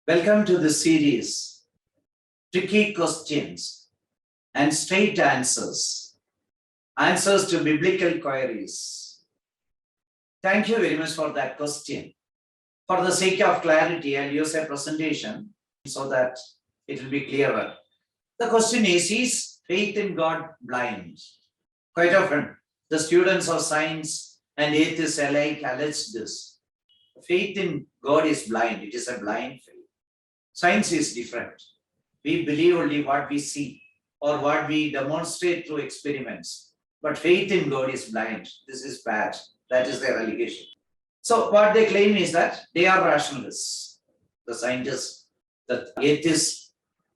Welcome to this series, Tricky Questions and Straight Answers, Answers to Biblical Queries. Thank you very much for that question. For the sake of clarity, I'll use a presentation so that it will be clearer. The question is faith in God blind? Quite often, the students of science and atheists alike allege this. Faith in God is blind, it is a blind faith. Science is different. We believe only what we see or what we demonstrate through experiments. But faith in God is blind. This is bad. That is their allegation. So what they claim is that they are rationalists. The scientists, the atheists,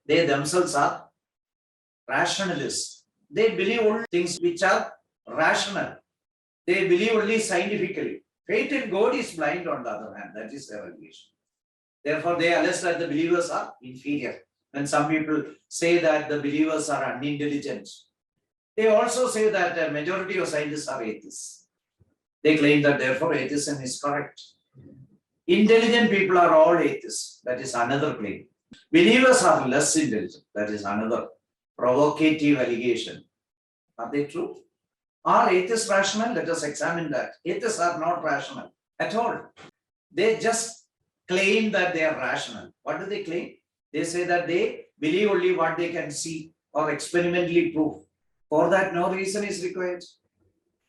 they themselves are rationalists. They believe only things which are rational. They believe only scientifically. Faith in God is blind on the other hand. That is their allegation. Therefore, they allege that the believers are inferior. When some people say that the believers are unintelligent, they also say that a majority of scientists are atheists. They claim that therefore atheism is correct. Intelligent people are all atheists. That is another claim. Believers are less intelligent. That is another provocative allegation. Are they true? Are atheists rational? Let us examine that. Atheists are not rational at all. They just claim that they are rational. What do they claim? They say that they believe only what they can see or experimentally prove. For that, no reason is required.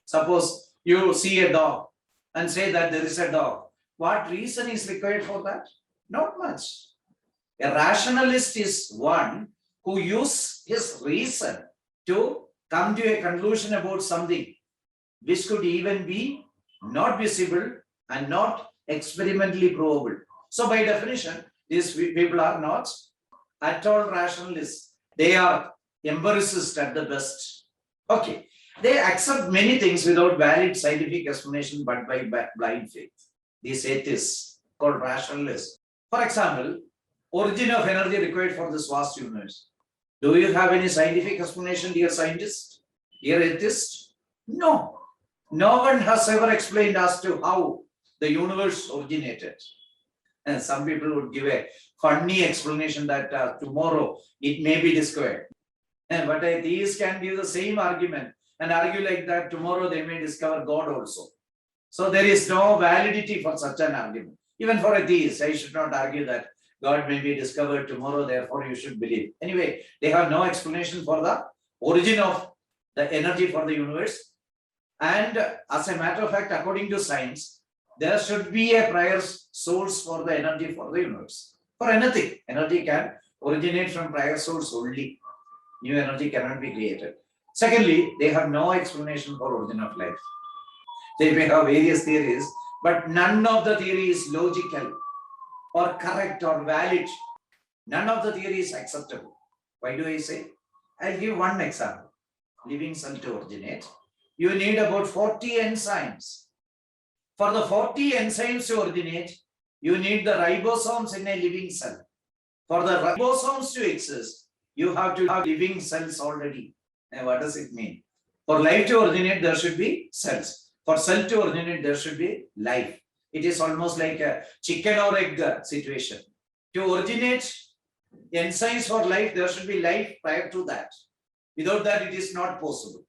Suppose you see a dog and say that there is a dog. What reason is required for that? Not much. A rationalist is one who uses his reason to come to a conclusion about something which could even be not visible and not experimentally provable. So by definition, these people are not at all rationalists. They are empiricists at the best. Okay. They accept many things without valid scientific explanation but by blind faith. These atheists called rationalists. For example, origin of energy required for this vast universe. Do you have any scientific explanation, dear scientist? Dear atheist? No. No one has ever explained as to how the universe originated. And some people would give a funny explanation that tomorrow it may be discovered. But atheists can give the same argument and argue like that tomorrow they may discover God also. So there is no validity for such an argument. Even for atheists, I should not argue that God may be discovered tomorrow, therefore you should believe. Anyway, they have no explanation for the origin of the energy for the universe. And as a matter of fact, according to science, there should be a prior source for the energy for the universe. For anything, energy can originate from prior source only. New energy cannot be created. Secondly, they have no explanation for origin of life. They may have various theories, but none of the theory is logical or correct or valid. None of the theory is acceptable. Why do I say? I'll give one example. Living cell to originate, you need about 40 enzymes. For the 40 enzymes to originate, you need the ribosomes in a living cell. For the ribosomes to exist, you have to have living cells already. And what does it mean? For life to originate, there should be cells. For cell to originate, there should be life. It is almost like a chicken or egg situation. To originate enzymes for life, there should be life prior to that. Without that, it is not possible.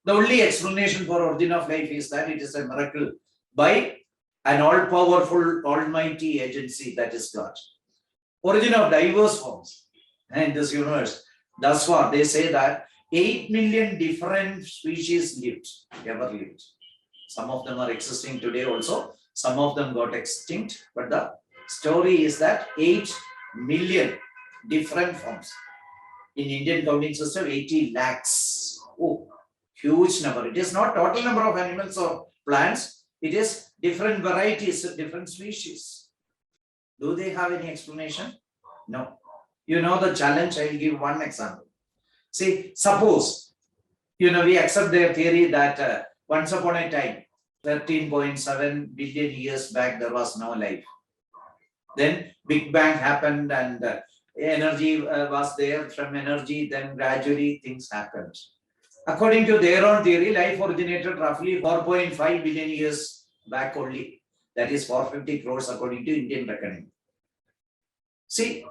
The only explanation for origin of life is that it is a miracle by an all-powerful, almighty agency, that is God. Origin of diverse forms in this universe. Thus far, they say that 8 million different species ever lived. Some of them are existing today also. Some of them got extinct. But the story is that 8 million different forms. In Indian counting system, 80 lakhs. Oh, huge number. It is not total number of animals or plants. It is different varieties, different species. Do they have any explanation? No. You know the challenge. I will give one example. See, suppose, we accept their theory that once upon a time, 13.7 billion years back, there was no life. Then Big Bang happened and energy was there. From energy, then gradually things happened. According to their own theory, life originated roughly 4.5 billion years back only. That is 450 crores according to Indian reckoning. See,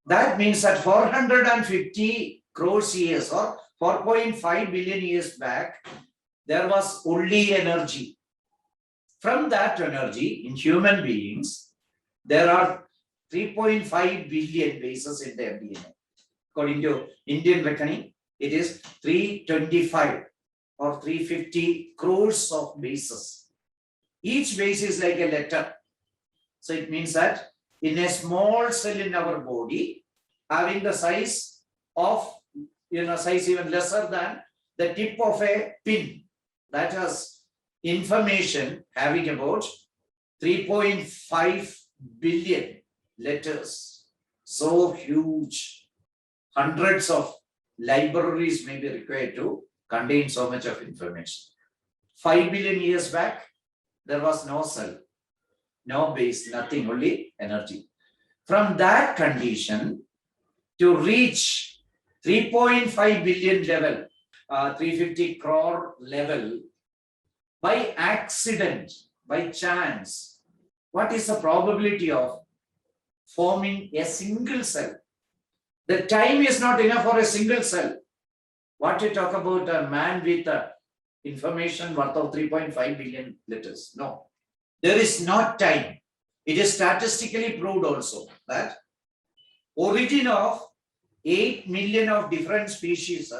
that means that 450 crores years or 4.5 billion years back, there was only energy. From that energy, in human beings, there are 3.5 billion bases in their DNA. According to Indian reckoning, it is 325 or 350 crores of bases. Each base is like a letter. So it means that in a small cell in our body, having the size of, size even lesser than the tip of a pin, that has information having about 3.5 billion letters. So huge. Hundreds of libraries may be required to contain so much of information. 5 billion years back, there was no cell, no base, nothing, only energy. From that condition to reach 3.5 billion level, 350 crore level, by accident, by chance, what is the probability of forming a single cell? The time is not enough for a single cell. What you talk about a man with information worth of 3.5 billion letters? No, there is not time. It is statistically proved also that origin of 8 million of different species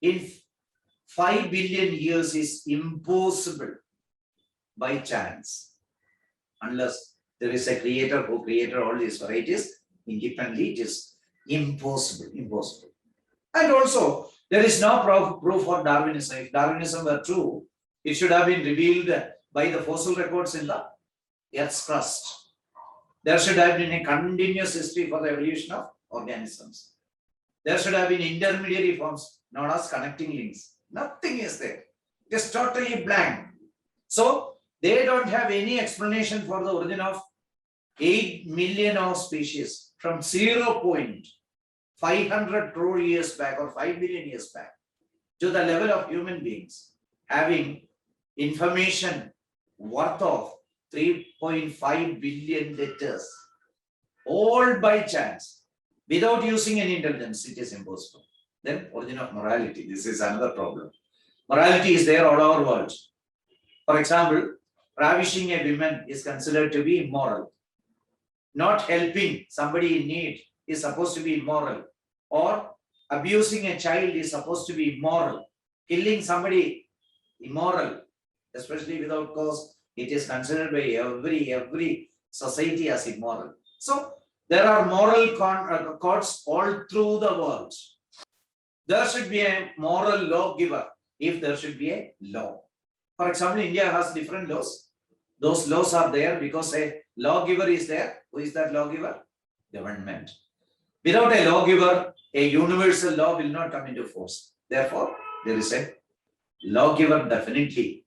in 5 billion years is impossible by chance, unless there is a creator who created all these varieties independently. It is impossible. And also, there is no proof for Darwinism. If Darwinism were true, it should have been revealed by the fossil records in the Earth's crust. There should have been a continuous history for the evolution of organisms. There should have been intermediary forms known as connecting links. Nothing is there. It is totally blank. So, they don't have any explanation for the origin of 8 million of species from 0.500 crore years back or 5 billion years back to the level of human beings having information worth of 3.5 billion letters, all by chance, without using any intelligence. It is impossible. Then origin of morality. This is another problem. Morality is there all over the world. For example, ravishing a woman is considered to be immoral. Not helping somebody in need is supposed to be immoral. Or abusing a child is supposed to be immoral. Killing somebody, immoral, especially without cause. It is considered by every society as immoral. So there are moral courts all through the world. There should be a moral lawgiver if there should be a law. For example, India has different laws. Those laws are there because a lawgiver is there. Who is that lawgiver? Government. Without a lawgiver, a universal law will not come into force. Therefore, there is a lawgiver definitely.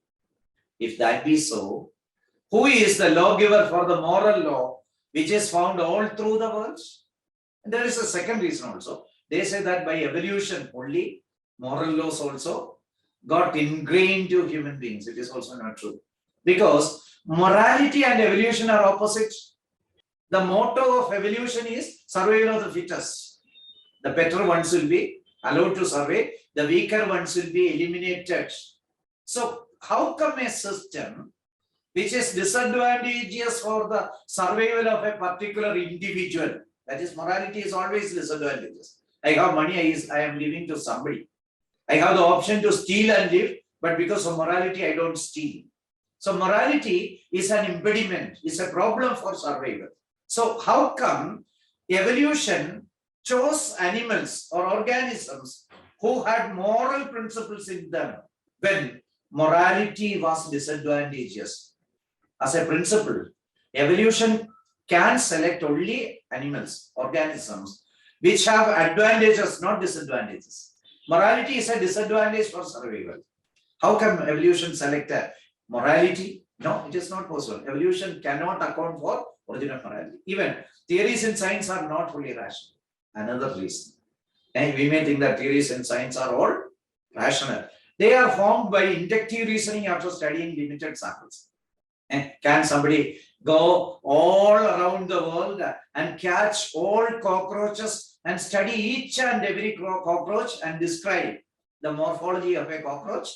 If that be so, who is the lawgiver for the moral law, which is found all through the world? And there is a second reason also. They say that by evolution only, moral laws also got ingrained to human beings. It is also not true. Because morality and evolution are opposites. The motto of evolution is survival of the fittest. The better ones will be allowed to survive, the weaker ones will be eliminated. So, how come a system which is disadvantageous for the survival of a particular individual, that is, morality is always disadvantageous. I have money, I am giving to somebody. I have the option to steal and live, but because of morality, I don't steal. So morality is an impediment, is a problem for survival. So how come evolution chose animals or organisms who had moral principles in them when morality was disadvantageous? As a principle, evolution can select only animals, organisms, which have advantages, not disadvantages. Morality is a disadvantage for survival. How come evolution select morality? No, it is not possible. Evolution cannot account for origin of morality. Even theories in science are not fully rational. Another reason. And we may think that theories in science are all rational. They are formed by inductive reasoning after studying limited samples. And can somebody go all around the world and catch all cockroaches and study each and every cockroach and describe the morphology of a cockroach.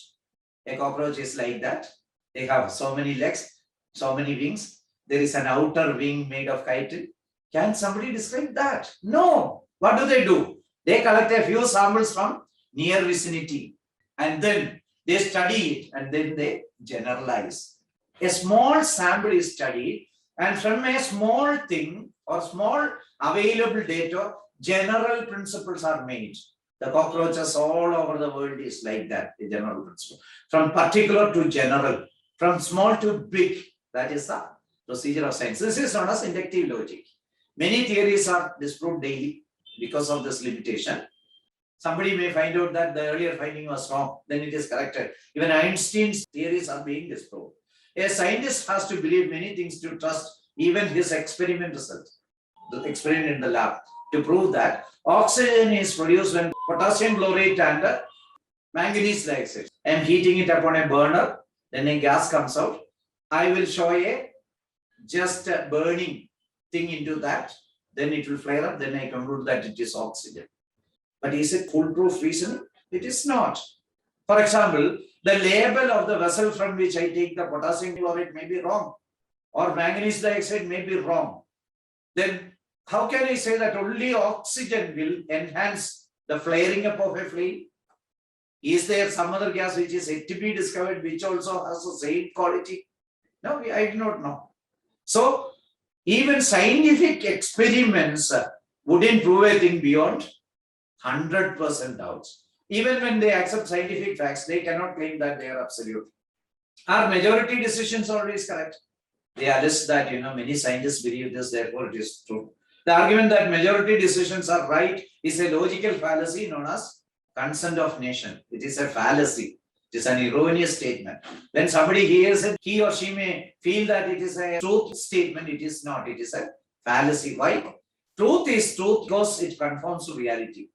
A cockroach is like that. They have so many legs, so many wings. There is an outer wing made of chitin. Can somebody describe that? No. What do? They collect a few samples from near vicinity and then they study it and then they generalize. A small sample is studied and from a small thing or small available data, general principles are made. The cockroaches all over the world is like that, the general principle. From particular to general, from small to big, that is the procedure of science. This is known as inductive logic. Many theories are disproved daily because of this limitation. Somebody may find out that the earlier finding was wrong, then it is corrected. Even Einstein's theories are being disproved. A scientist has to believe many things to trust even his experiment results, the experiment in the lab, to prove that oxygen is produced when potassium chlorate and manganese dioxide. I am heating it upon a burner, then a gas comes out. I will show just a burning thing into that, then it will flare up, then I conclude that it is oxygen. But is it foolproof reasoning? It is not. For example, the label of the vessel from which I take the potassium chlorate may be wrong, or manganese dioxide may be wrong. Then how can I say that only oxygen will enhance the flaring up of a flame? Is there some other gas which is yet to be discovered which also has the same quality? No, I do not know. So even scientific experiments wouldn't prove a thing beyond 100% doubts. Even when they accept scientific facts, they cannot claim that they are absolute. Are majority decisions always correct? They allege that many scientists believe this, therefore it is true. The argument that majority decisions are right is a logical fallacy known as consent of nation. It is a fallacy. It is an erroneous statement. When somebody hears it, he or she may feel that it is a truth statement. It is not. It is a fallacy. Why? Truth is truth because it conforms to reality.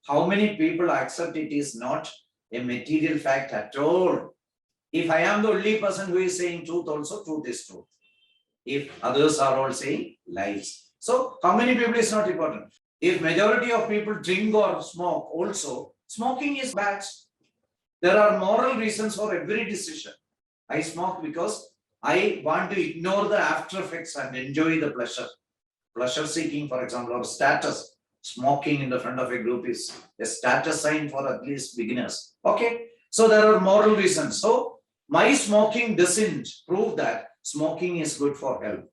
How many people accept it is not a material fact at all? If I am the only person who is saying truth also, truth is truth. If others are all saying lies. So how many people is not important. If majority of people drink or smoke also, smoking is bad. There are moral reasons for every decision. I smoke because I want to ignore the after effects and enjoy the pleasure. Pleasure seeking, for example, or status. Smoking in the front of a group is a status sign for at least beginners. Okay, so there are moral reasons. So my smoking doesn't prove that smoking is good for health.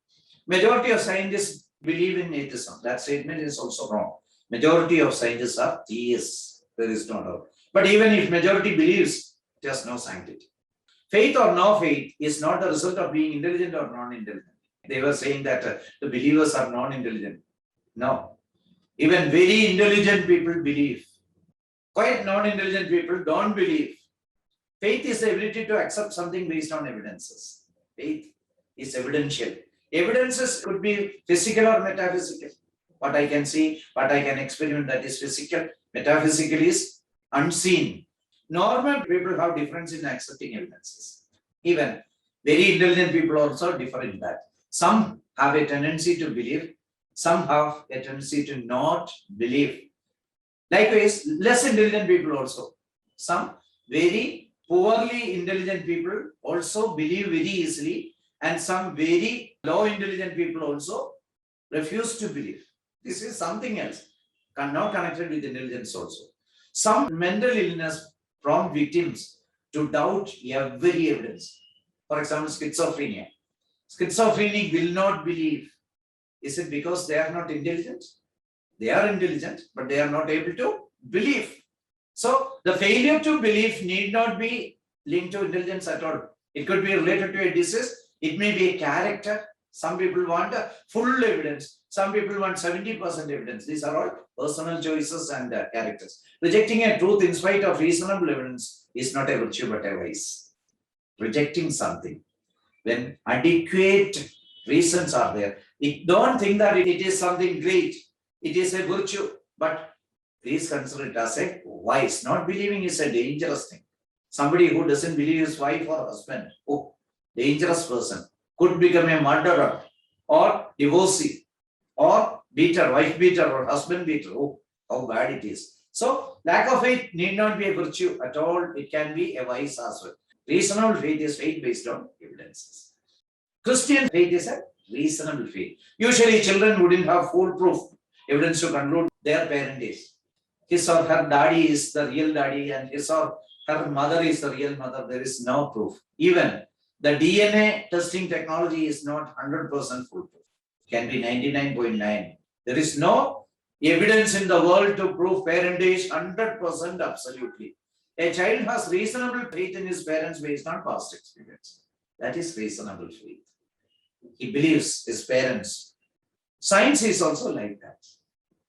Majority of scientists believe in atheism. That statement is also wrong. Majority of scientists are theists. There is no doubt. But even if majority believes, it has no sanctity. Faith or no faith is not the result of being intelligent or non-intelligent. They were saying that the believers are non-intelligent. No. Even very intelligent people believe. Quite non-intelligent people don't believe. Faith is the ability to accept something based on evidences. Faith is evidential. Evidences could be physical or metaphysical. What I can see, what I can experiment, that is physical. Metaphysical is unseen. Normal people have difference in accepting evidences. Even very intelligent people also differ in that. Some have a tendency to believe. Some have a tendency to not believe. Likewise, less intelligent people also. Some very poorly intelligent people also believe very easily, and some very low intelligent people also refuse to believe. This is something else, not connected with intelligence also. Some mental illness prompt victims to doubt every evidence. For example, schizophrenia. Schizophrenic will not believe. Is it because they are not intelligent? They are intelligent, but they are not able to believe. So the failure to believe need not be linked to intelligence at all. It could be related to a disease. It may be a character. Some people want full evidence. Some people want 70% evidence. These are all personal choices and characters. Rejecting a truth in spite of reasonable evidence is not a virtue but a vice. Rejecting something when adequate reasons are there. Don't think that it is something great. It is a virtue, but please consider it as a vice. Not believing is a dangerous thing. Somebody who doesn't believe his wife or husband, oh, dangerous person. could become a murderer or divorcee or beater, wife beater or husband beater. Oh, how bad it is. So lack of faith need not be a virtue at all. It can be a vice as well. Reasonable faith is faith based on evidences. Christian faith is a reasonable faith. Usually children wouldn't have foolproof evidence to conclude their parent is. His or her daddy is the real daddy and his or her mother is the real mother. There is no proof. Even the DNA testing technology is not 100% foolproof. It can be 99.9. There is no evidence in the world to prove parentage 100% absolutely. A child has reasonable faith in his parents based on past experience. That is reasonable faith. He believes his parents. Science is also like that.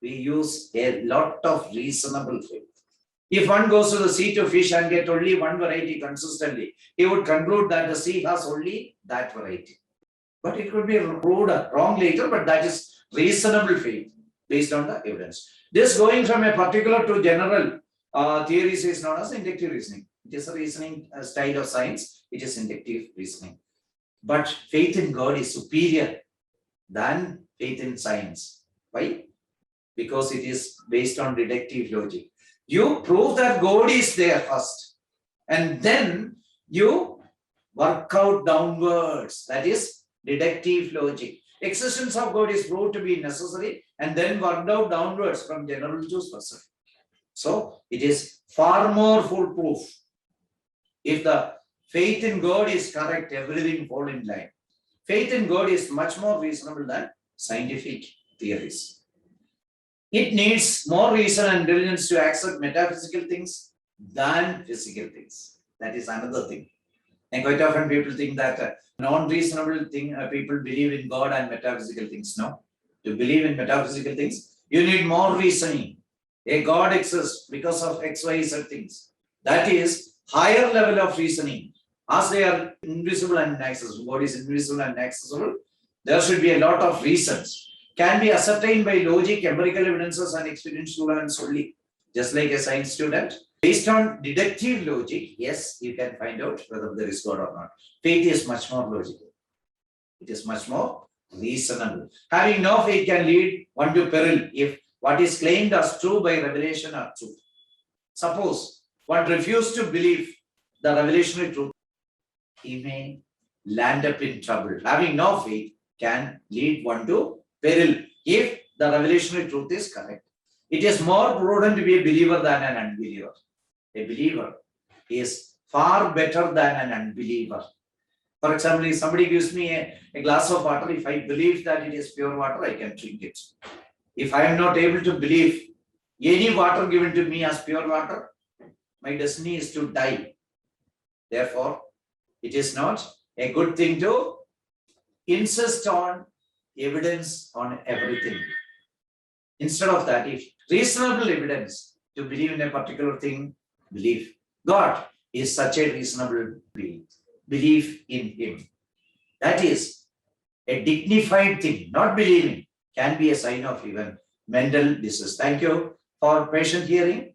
We use a lot of reasonable faith. If one goes to the sea to fish and get only one variety consistently, he would conclude that the sea has only that variety. But it could be proved wrong later, but that is reasonable faith based on the evidence. This going from a particular to general theories is known as inductive reasoning. It is a reasoning style of science. It is inductive reasoning. But faith in God is superior than faith in science. Why? Because it is based on deductive logic. You prove that God is there first, and then you work out downwards. That is deductive logic. Existence of God is proved to be necessary and then worked out downwards from general to specific. So it is far more foolproof. If the faith in God is correct, everything falls in line. Faith in God is much more reasonable than scientific theories. It needs more reason and diligence to accept metaphysical things than physical things. That is another thing. And quite often people think that non-reasonable thing, people believe in God and metaphysical things. No. To believe in metaphysical things, you need more reasoning. A God exists because of X, Y, Z things. That is higher level of reasoning. As they are invisible and inaccessible, God is invisible and inaccessible, there should be a lot of reasons. Can be ascertained by logic, empirical evidences, and experiential evidence only. Just like a science student, based on deductive logic, yes, you can find out whether there is God or not. Faith is much more logical. It is much more reasonable. Having no faith can lead one to peril if what is claimed as true by revelation are true. Suppose one refused to believe the revelationary truth, he may land up in trouble. Having no faith can lead one to peril if the revelationary truth is correct. It is more prudent to be a believer than an unbeliever. A believer is far better than an unbeliever. For example, if somebody gives me a glass of water, if I believe that it is pure water, I can drink it. If I am not able to believe any water given to me as pure water, my destiny is to die. Therefore, it is not a good thing to insist on evidence on everything. Instead of that, if reasonable evidence to believe in a particular thing, believe. God is such a reasonable being. Believe in Him. That is a dignified thing. Not believing can be a sign of even mental disease. Thank you for patient hearing.